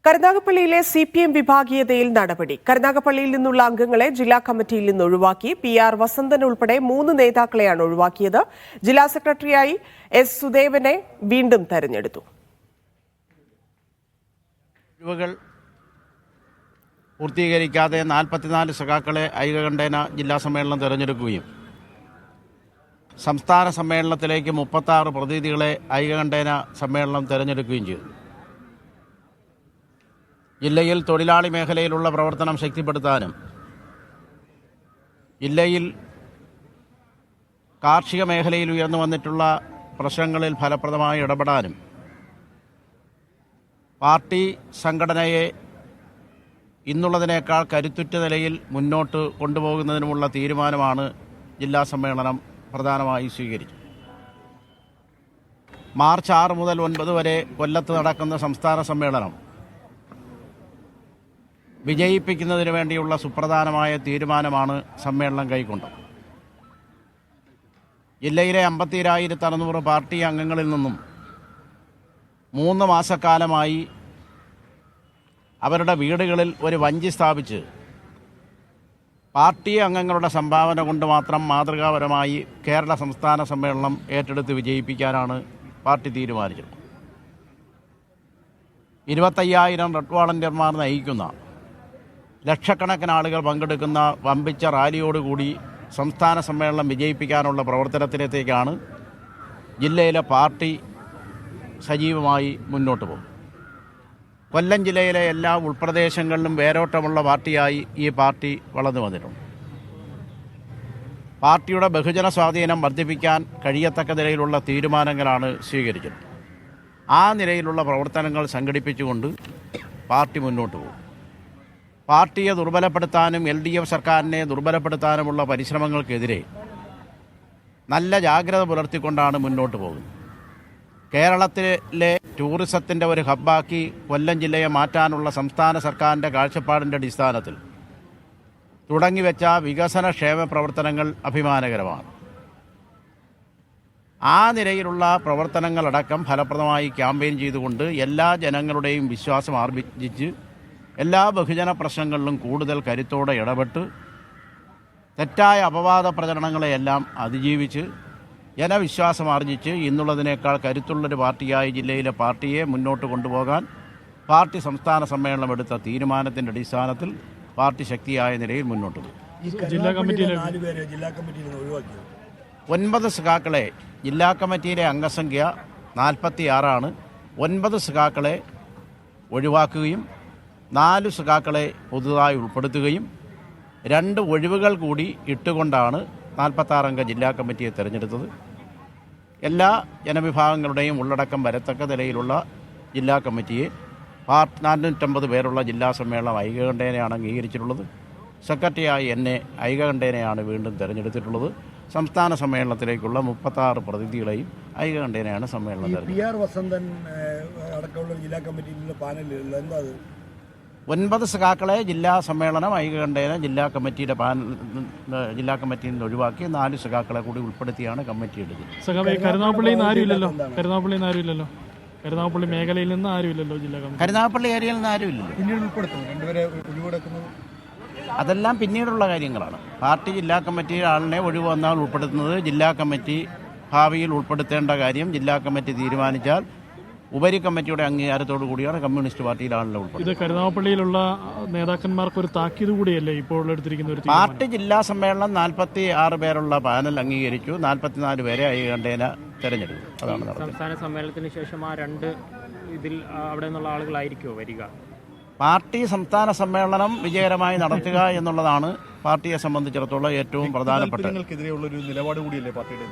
കരുനാഗപ്പള്ളിയിലെ CPM വിഭാഗീയതയിൽ നടപടി. കരുനാഗപ്പള്ളിയിൽ നിന്നുള്ള അംഗങ്ങളെ ജില്ലാ കമ്മിറ്റിയിൽ നിന്ന് ഒഴിവാക്കി. PR വസന്തൻ ഉൾപ്പെടെ 3 നേതാക്കളെയാണ് ഒഴിവാക്കിയത്. ജില്ലാ സെക്രട്ടറിയായി S സുദേവനെ വീണ്ടും തെരഞ്ഞെടുത്തു. പൂർത്തീകരിക്കാതെ 44 സഖാക്കളെ ഐകകണ്ഠേന ജില്ലാ സമ്മേളനം തെരഞ്ഞെടുക്കുകയും സംസ്ഥാന സമ്മേളനത്തിലേക്ക് 36 പ്രതിനിധികളെ ഐകകണ്ഠേന സമ്മേളനം തെരഞ്ഞെടുക്കുകയും ചെയ്തു. ജില്ലയിൽ തൊഴിലാളി മേഖലയിലുള്ള പ്രവർത്തനം ശക്തിപ്പെടുത്താനും ജില്ലയിൽ കാർഷിക മേഖലയിൽ ഉയർന്നു വന്നിട്ടുള്ള പ്രശ്നങ്ങളിൽ ഫലപ്രദമായി ഇടപെടാനും പാർട്ടി സംഘടനയെ ഇന്നുള്ളതിനേക്കാൾ കരുത്തുറ്റ നിലയിൽ മുന്നോട്ട് കൊണ്ടുപോകുന്നതിനുമുള്ള തീരുമാനമാണ് ജില്ലാ സമ്മേളനം പ്രധാനമായി സ്വീകരിച്ചത്. മാർച്ച് 6 മുതൽ 9 വരെ കൊല്ലത്ത് നടക്കുന്ന സംസ്ഥാന സമ്മേളനം വിജയിപ്പിക്കുന്നതിന് വേണ്ടിയുള്ള സുപ്രധാനമായ തീരുമാനമാണ് സമ്മേളനം കൈക്കൊണ്ടത്. ജില്ലയിലെ 52,600 പാർട്ടി അംഗങ്ങളിൽ നിന്നും 3 മാസക്കാലമായി അവരുടെ വീടുകളിൽ ഒരു വഞ്ചി സ്ഥാപിച്ച് പാർട്ടി അംഗങ്ങളുടെ സംഭാവന കൊണ്ട് മാത്രം മാതൃകാപരമായി കേരള സംസ്ഥാന സമ്മേളനം ഏറ്റെടുത്ത് വിജയിപ്പിക്കാനാണ് പാർട്ടി തീരുമാനിച്ചത്. 25,000 റെഡ് വാളണ്ടിയർമാർ നയിക്കുന്ന ലക്ഷക്കണക്കിന് ആളുകൾ പങ്കെടുക്കുന്ന വമ്പിച്ച റാലിയോടുകൂടി സംസ്ഥാന സമ്മേളനം വിജയിപ്പിക്കാനുള്ള പ്രവർത്തനത്തിലേക്കാണ് ജില്ലയിലെ പാർട്ടി സജീവമായി മുന്നോട്ട് പോകും. കൊല്ലം ജില്ലയിലെ എല്ലാ ഉൾപ്രദേശങ്ങളിലും വേരോട്ടമുള്ള പാർട്ടിയായി ഈ പാർട്ടി വളർന്നു വന്നിട്ടുണ്ട്. പാർട്ടിയുടെ ബഹുജന സ്വാധീനം വർദ്ധിപ്പിക്കാൻ കഴിയത്തക്ക നിലയിലുള്ള തീരുമാനങ്ങളാണ് സ്വീകരിച്ചത്. ആ നിലയിലുള്ള പ്രവർത്തനങ്ങൾ സംഘടിപ്പിച്ചുകൊണ്ട് പാർട്ടി മുന്നോട്ട് പോകും. പാർട്ടിയെ ദുർബലപ്പെടുത്താനും LDF സർക്കാരിനെ ദുർബലപ്പെടുത്താനുമുള്ള പരിശ്രമങ്ങൾക്കെതിരെ നല്ല ജാഗ്രത പുലർത്തിക്കൊണ്ടാണ് മുന്നോട്ട് പോകുന്നത്. കേരളത്തിലെ ടൂറിസത്തിൻ്റെ ഒരു ഹബ്ബാക്കി കൊല്ലം ജില്ലയെ മാറ്റാനുള്ള സംസ്ഥാന സർക്കാരിൻ്റെ കാഴ്ചപ്പാടിൻ്റെ അടിസ്ഥാനത്തിൽ തുടങ്ങിവെച്ച വികസന ക്ഷേമ പ്രവർത്തനങ്ങൾ അഭിമാനകരമാണ്. ആ നിലയിലുള്ള പ്രവർത്തനങ്ങളടക്കം ഫലപ്രദമായി ക്യാമ്പയിൻ ചെയ്തുകൊണ്ട് എല്ലാ ജനങ്ങളുടെയും വിശ്വാസം ആർജിച്ച് എല്ലാ ബഹുജന പ്രശ്നങ്ങളിലും കൂടുതൽ കരുത്തോടെ ഇടപെട്ട് തെറ്റായ അപവാദ പ്രചരണങ്ങളെയെല്ലാം അതിജീവിച്ച് ജനവിശ്വാസം ആർജിച്ച് ഇന്നുള്ളതിനേക്കാൾ കരുത്തുള്ളൊരു പാർട്ടിയായി ജില്ലയിലെ പാർട്ടിയെ മുന്നോട്ട് കൊണ്ടുപോകാൻ പാർട്ടി സംസ്ഥാന സമ്മേളനം എടുത്ത തീരുമാനത്തിൻ്റെ അടിസ്ഥാനത്തിൽ പാർട്ടി ശക്തിയായ നിലയിൽ മുന്നോട്ട് പോകും. 9 സഖാക്കളെ ജില്ലാ കമ്മിറ്റിയിലെ അംഗസംഖ്യ 46 9 സഖാക്കളെ ഒഴിവാക്കുകയും 4 സഖാക്കളെ പുതുതായി ഉൾപ്പെടുത്തുകയും 2 ഒഴിവുകൾ കൂടി ഇട്ടുകൊണ്ടാണ് 46 അംഗ ജില്ലാ കമ്മിറ്റിയെ തിരഞ്ഞെടുത്തത്. എല്ലാ ജനവിഭാഗങ്ങളുടെയും ഉള്ളടക്കം വരത്തക്ക നിലയിലുള്ള ജില്ലാ കമ്മിറ്റിയെ 450 പേരുള്ള ജില്ലാ സമ്മേളനം ഐകകണ്ഠേനയാണ് അംഗീകരിച്ചിട്ടുള്ളത്. സെക്രട്ടറിയായി എന്നെ ഐകകണ്ഠേനയാണ് വീണ്ടും തിരഞ്ഞെടുത്തിട്ടുള്ളത്. സംസ്ഥാന സമ്മേളനത്തിലേക്കുള്ള 36 പ്രതിനിധികളെയും ഐകകണ്ഠേനയാണ് സമ്മേളനം വസന്തൻ അടക്കമുള്ള ജില്ലാ കമ്മിറ്റിയിലുള്ള പാനലിൽ എന്താ 9 സഖാക്കളെ ജില്ലാ സമ്മേളനം ഐകകണ്ഠേന ജില്ലാ കമ്മിറ്റിയിൽ നിന്ന് ഒഴിവാക്കി 4 സഖാക്കളെ കൂടി ഉൾപ്പെടുത്തിയാണ് കമ്മിറ്റി എടുക്കുന്നത്. കരുനാഗപ്പള്ളി മേഖലയിൽ നിന്ന് ആരുമില്ലല്ലോ ജില്ലാ കമ്മിറ്റി. കരുനാഗപ്പള്ളി ഏരിയയിൽ നിന്ന് ആരുമില്ലല്ലോ. അതെല്ലാം പിന്നീടുള്ള കാര്യങ്ങളാണ്. പാർട്ടി ജില്ലാ കമ്മിറ്റി ആളിനെ ഒഴിവ് വന്നാൽ ഉൾപ്പെടുത്തുന്നത് ജില്ലാ കമ്മിറ്റി ഭാവിയിൽ ഉൾപ്പെടുത്തേണ്ട കാര്യം ജില്ലാ കമ്മിറ്റി തീരുമാനിച്ചാൽ ഉപരി കമ്മിറ്റിയുടെ അംഗീകാരത്തോടു കൂടിയാണ് കമ്മ്യൂണിസ്റ്റ് പാർട്ടിയിൽ ആളിനെ ഉൾപ്പെടുന്നത്. ഇത് കരുനാഗപ്പള്ളിയിലുള്ള നേതാക്കന്മാർക്ക് ഒരു താക്കീത് കൂടിയല്ലേ ഇപ്പോൾ എടുത്തിരിക്കുന്ന ഒരു പാർട്ടി ജില്ലാ സമ്മേളനം 46 പേരുള്ള പാനൽ അംഗീകരിച്ചു. 44 പേരെ ഐകകണ്ഠേന തെരഞ്ഞെടുത്തു. അതാണ് നടന്നത്. സംസ്ഥാന സമ്മേളനത്തിന് ശേഷം ആ 2 ഇതിൽ അവിടെ നിന്നുള്ള ആളുകളായിരിക്കുമോ വരിക? പാർട്ടി സംസ്ഥാന സമ്മേളനം വിജയകരമായി നടത്തുക എന്നുള്ളതാണ് പാർട്ടിയെ സംബന്ധിച്ചിടത്തോളം ഏറ്റവും പ്രധാനപ്പെട്ട. നിലപാട് കൂടിയല്ലേ പാർട്ടിയുടെ?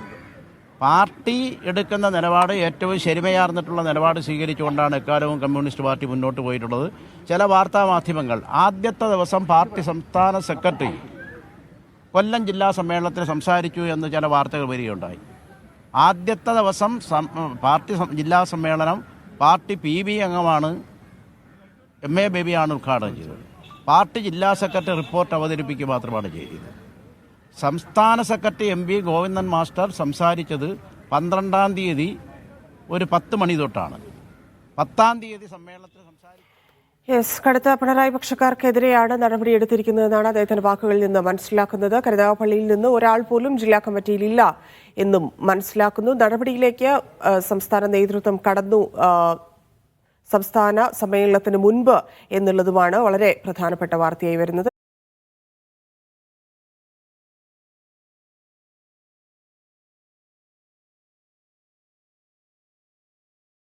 പാർട്ടി എടുക്കുന്ന നിലപാട് ഏറ്റവും ശരിമയാർന്നിട്ടുള്ള നിലപാട് സ്വീകരിച്ചുകൊണ്ടാണ് എക്കാലവും കമ്മ്യൂണിസ്റ്റ് പാർട്ടി മുന്നോട്ട് പോയിട്ടുള്ളത്. ചില വാർത്താ മാധ്യമങ്ങൾ ആദ്യത്തെ ദിവസം പാർട്ടി സംസ്ഥാന സെക്രട്ടറി കൊല്ലം ജില്ലാ സമ്മേളനത്തിൽ സംസാരിച്ചു എന്ന് ചില വാർത്തകൾ വരികയുണ്ടായി. ആദ്യത്തെ ദിവസം പാർട്ടി ജില്ലാ സമ്മേളനം പാർട്ടി PB അംഗമാണ് MA ബേബിയാണ് ഉദ്ഘാടനം ചെയ്തത്. പാർട്ടി ജില്ലാ സെക്രട്ടറി റിപ്പോർട്ട് അവതരിപ്പിക്കുക മാത്രമാണ് ചെയ്തത്. സംസ്ഥാന സെക്രട്ടറി MV ഗോവിന്ദൻ മാസ്റ്റർ സംസാരിച്ചത് 12-ാം തീയതി ഒരു 10 മണി തൊട്ടാണ്. 10-ാം തീയതി സമ്മേളനത്തിൽ സംസാരിച്ചു. കടുത്ത പിണറായി പക്ഷക്കാർക്കെതിരെയാണ് നടപടിയെടുത്തിരിക്കുന്നതെന്നാണ് അദ്ദേഹത്തിന്റെ വാക്കുകളിൽ നിന്ന് മനസ്സിലാക്കുന്നത്. കരുനാഗപ്പള്ളിയിൽ നിന്ന് ഒരാൾ പോലും ജില്ലാ കമ്മിറ്റിയിലില്ല എന്നും മനസ്സിലാക്കുന്നു. നടപടിയിലേക്ക് സംസ്ഥാന നേതൃത്വം കടന്നു സംസ്ഥാന സമ്മേളനത്തിന് മുൻപ് എന്നുള്ളതുമാണ് വളരെ പ്രധാനപ്പെട്ട വാർത്തയായി വരുന്നത്.